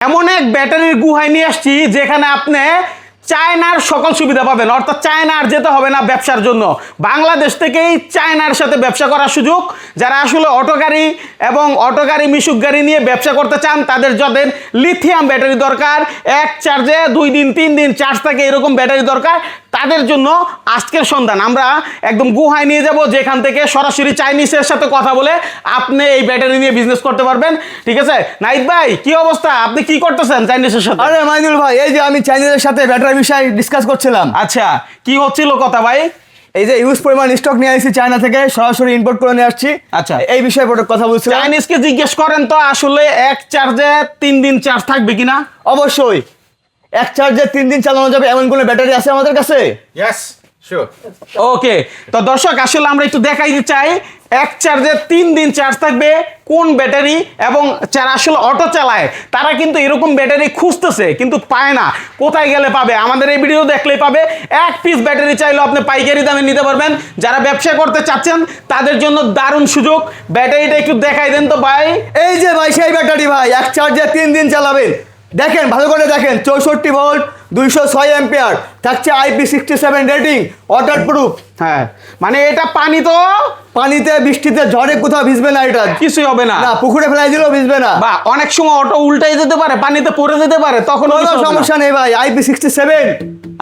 এমন এক ব্যাটারির গুহায় নিয়ে আসছি যেখানে আপনি চায়নার সকল সুবিধা পাবেন, অর্থাৎ চায়নার যেতে হবে না ব্যবসার জন্য। বাংলাদেশ থেকেই চায়নার সাথে ব্যবসা করার সুযোগ। যারা আসলে অটো গাড়ি এবং অটো গাড়ি মিশুক গাড়ি নিয়ে ব্যবসা করতে চান, তাদের যাদের লিথিয়াম ব্যাটারি দরকার, এক চার্জে 2 দিন 3 দিন চার্জ থাকে এরকম ব্যাটারি দরকার, তাদের জন্য আজকের সন্ধান। আমরা একদম গুহায় নিয়ে যাব, যেখান থেকে সরাসরি চাইনিজের সাথে কথা বলে আপনি এই ব্যাটারি নিয়ে বিজনেস করতে পারবেন। ঠিক আছে নাহিদ ভাই, কি অবস্থা? আপনি কি করতেছেন চাইনিজের সাথে? আরে মাইনুল ভাই, এই যে আমি চাইনিজের সাথে ব্যাটারি বিষয়ে ডিসকাস করছিলাম। আচ্ছা, কি হচ্ছিল কথা ভাই? এই যে ইউজ পরিমাণ স্টক নিয়ে আসছি চায়না থেকে, সরাসরি ইম্পোর্ট করে নিয়ে আসছি। আচ্ছা, এই বিষয়ে কথা বলছিলাম। চাইনিজকে জিজ্ঞেস করেন তো আসলে এক চার্জে 3 দিন চার্জ থাকবে কিনা। অবশ্যই এক চার্জে 3 দিন চালানো যাবে এমন কোনো ব্যাটারি আছে আমাদের কাছে? Yes, sure. ওকে, তো দর্শক আসলে আমরা একটু দেখাইতে চাই এক চার্জে 3 দিন চার্জ থাকবে কোন ব্যাটারি, এবং যারা আসলে অটো চালায় তারা কিন্তু এরকম ব্যাটারি খুঁজতেছে কিন্তু পায় না। কোথায় গেলে পাবে? আমাদের এই ভিডিও দেখলেই পাবে। এক পিস ব্যাটারি চাইলেও আপনি পাইকারি দামে নিতে পারবেন। যারা ব্যবসা করতে চাচ্ছেন তাদের জন্য দারুণ সুযোগ। ব্যাটারিটা একটু দেখাই দেন তো ভাই। এই যে ভাই সেই ব্যাটারি ভাই, এক চার্জে 3 দিন চালাবেন। দেখেন, ভালো করে দেখেন, 64 ভোল্ট 206 অ্যাম্পিয়ার, থাকছে IP67 রেটিং, ওয়াটার প্রুফ। হ্যাঁ, মানে এটা পানি তো পানিতে বৃষ্টিতে ঝড়ে কোথাও ভিজবে না, এটা কিছুই হবে না। না পুকুরে ফেলাই দিলেও ভিজবে না। বা অনেক সময় অটো উল্টাই যেতে পারে, পানিতে পড়ে যেতে পারে, তখন কোনো সমস্যা নেই ভাই। IP67।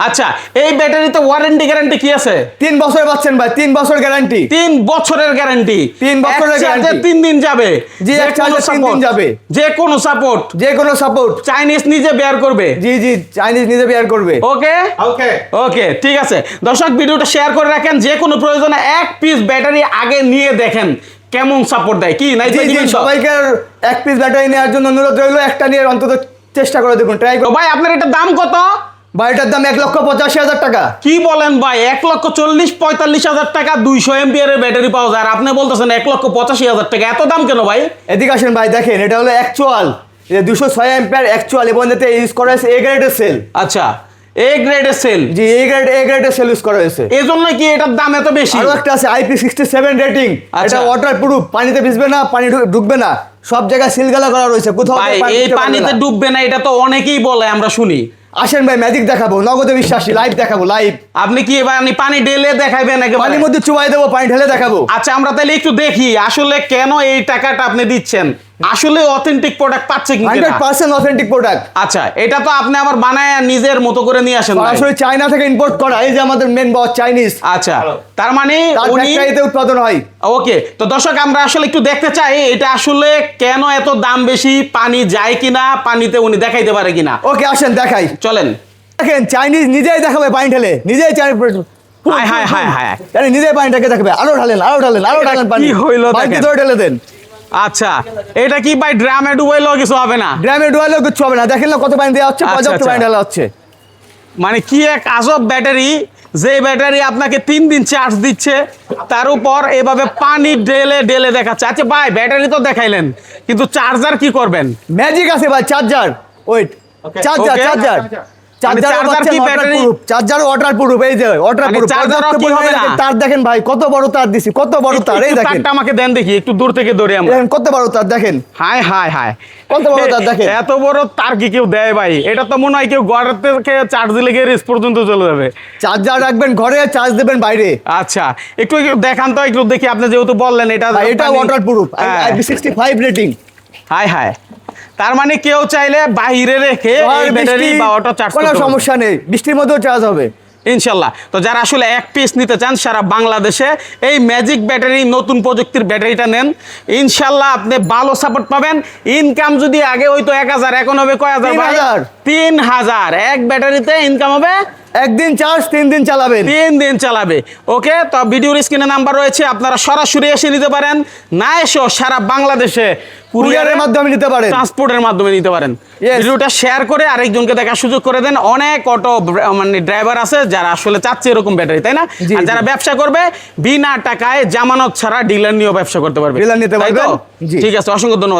আচ্ছা, এই ব্যাটারিতে ওয়ারেন্টি গ্যারান্টি কি আছে? 3 বছর পাচ্ছেন ভাই, 3 বছর গ্যারান্টি। 3 বছরের গ্যারান্টি। 3 বছরের গ্যারান্টি। 3 দিন যাবে। জি, এক চার্জে 3 দিন যাবে। যে কোনো সাপোর্ট যে কোনো সাপোর্ট চাইনিজ নিজে বেয়ার করবে। জি জি, চাইনিজ নিজে বেয়ার করবে। ওকে Okay. ওকে, ঠিক আছে। দর্শক ভিডিওটা শেয়ার করে রাখেন, যে কোনো প্রয়োজনে এক পিস ব্যাটারি আগে নিয়ে দেখেন কেমন সাপোর্ট দেয়। কি নাই জি জি, সবাইকে এক পিস ব্যাটারি নেওয়ার জন্য অনুরোধ রইলো, একটা নিয়ে অন্তত চেষ্টা করে দেখুন, ট্রাই তো করুন। ভাই আপনার এটা দাম কত? ভাই এটার দাম 1,85,000 টাকা। কি বলেন ভাই? 1,40,45,000 টাকা 200 এমপিয়ারের ব্যাটারি পাওয়া যায়, আর আপনি বলতেছেন 1,85,000 টাকা। এত দাম কেন ভাই? এদিকে আসেন ভাই, দেখেন এটা হলো অ্যাকচুয়াল 206 অ্যাম্পিয়ার অ্যাকচুয়াল, এবং এতে ইউজ করা হয়েছে এ গ্রেডের সেল। আচ্ছা, এ গ্রেডের সেল। জি, এ গ্রেডের সেল ইউজ করা হয়েছে। এই জন্য কি এটার দাম এত বেশি? আরো একটা আছে IP67 রেটিং, এটা ওয়াটার প্রুফ, পানিতে ভিজবে না, পানি ঢুকবে না, সব জায়গায় সিলগালা করা রয়েছে, কোথাও ভাই এই পানিতে ডুববে না, এটা তো অনেকেই বলে, আমরা শুনি। আসেন ভাই, ম্যাজিক দেখাবো, নগদে বিশ্বাসী, লাইভ দেখাবো, লাইভ। আপনি কি এবার পানি ঢেলে দেখাইবেন নাকি? পানির মধ্যে চুবাই দেবো, পানি ঢেলে দেখাবো। আচ্ছা, আমরা তাহলে একটু দেখি আসলে কেন এই টাকাটা আপনি দিচ্ছেন। আসলে অথেন্টিক প্রোডাক্ট পাচ্ছে কি না? 100% অথেন্টিক প্রোডাক্ট। আচ্ছা, এটা তো আপনি আবার বানায় নিজের মতো করে নিয়ে আসেন ভাই। সরাসরি চায়না থেকে ইম্পোর্ট করা, এই যে আমাদের মেন বস চাইনিজ। আচ্ছা, তার মানে তার উনি ফ্যাক্টরিতে উৎপাদন হয়। ওকে। তো দর্শক আমরা আসলে একটু দেখতে চাই এটা আসলে কেন এত দাম বেশি, পানি যায় কিনা, পানিতে উনি দেখাইতে পারে কিনা। ওকে, আসেন দেখাই। চলেন। দেখেন, চাইনিজ নিজেই দেখাবে পানি ঢেলে, নিজেই হায় হায় হায় হায়, নিজেই পানিটাকে দেখাবে। আরো ঢালেন, আরো ঢালেন, আরো ঢালেন পানি। কি হইলো পানি দেখেন। ধরে ঢেলে দেন। আচ্ছা, এটা কি ভাই ড্রামে ডুবাইলেও কিছু হবে না? ড্রামে ডুবাইলেও কিছু হবে না। দেখেন না কত পানি দেওয়া হচ্ছে, আচ্ছা, পর্যাপ্ত আচ্ছা। পানি ঢালা হচ্ছে। মানে কি এক আজব ব্যাটারি, যে ব্যাটারি আপনাকে 3 দিন চার্জ দিচ্ছে, তার উপর এভাবে পানি ঢেলে ঢেলে দেখাচ্ছে। আচ্ছা ভাই, ব্যাটারি তো দেখাইলেন, কিন্তু চার্জার কি করবেন? ম্যাজিক আছে ভাই, charger. Wait, charger Okay. Charger charger কি ব্যাটারি? চার্জার ওয়াটার প্রুফ, এই যে ওয়াটার মানে প্রুফ। চার্জারও কি হবে না? তার দেখেন ভাই, কত বড় তার দিছি, কত বড় তার, এই একটু দেখেন। তারটা আমাকে দেন দেখি, একটু দূর থেকে ধরে আমরা। দেখেন কত বড় তার, দেখেন হায় হায় হায়, কত বড় তার, দেখেন। এত বড় তার কি কেউ দেয় ভাই? এটা তো মনে হয় কেউ ঘরের থেকে চার্জ দিলে গ্যারেজ পর্যন্ত চলে যাবে। চার্জার রাখবেন ঘরে, চার্জ দেবেন বাইরে। আচ্ছা, একটু একটু দেখান তো, একটু দেখি। আপনি যেহেতু বললেন এটা ভাই, এটা ওয়াটার প্রুফ, হ্যাঁ। IP65 rating. হায় হায়, তার মানে কেউ চাইলে বাইরে রেখে এই ব্যাটারি বা অটো চার্জ কোনো সমস্যা নেই, বৃষ্টির মধ্যেও চার্জ হবে ইনশাল্লাহ। তো যারা আসলে এক পিস নিতে চান সারা বাংলাদেশে, এই ম্যাজিক ব্যাটারি নতুন প্রযুক্তির ব্যাটারিটা নেন, ইনশাল্লাহ আপনি ভালো সাপোর্ট পাবেন। ইনকাম যদি আগে হয়তো 1,000, এখন হবে কয় হাজার? 3,000। 3,000 এক ব্যাটারিতে ইনকাম হবে। একদিন চার্জ 3 দিন চালাবেন। 3 দিন চালাবে। ওকে, তো ভিডিওর স্ক্রিনে নাম্বার রয়েছে, আপনারা সরাসরি এসে নিতে পারেন, না এসেও সারা বাংলাদেশে কুরিয়ারের মাধ্যমে নিতে পারেন, ট্রান্সপোর্টের মাধ্যমে নিতে পারেন। Yes. ভিডিওটা শেয়ার করে আরেকজনকে দেখার সুযোগ করে দেন। অনেক অটো মানে ড্রাইভার আছে যারা আসলে চাচ্ছে এরকম ব্যাটারি, তাই না? জি, আর যারা জি। ব্যবসা করবে বিনা টাকায় জামানত ছাড়া ডিলার নিয়েও ব্যবসা করতে পারবে, ডিলার নিতে তাই তো? পারবেন। জি। ঠিক আছে, অসংখ্য ধন্যবাদ।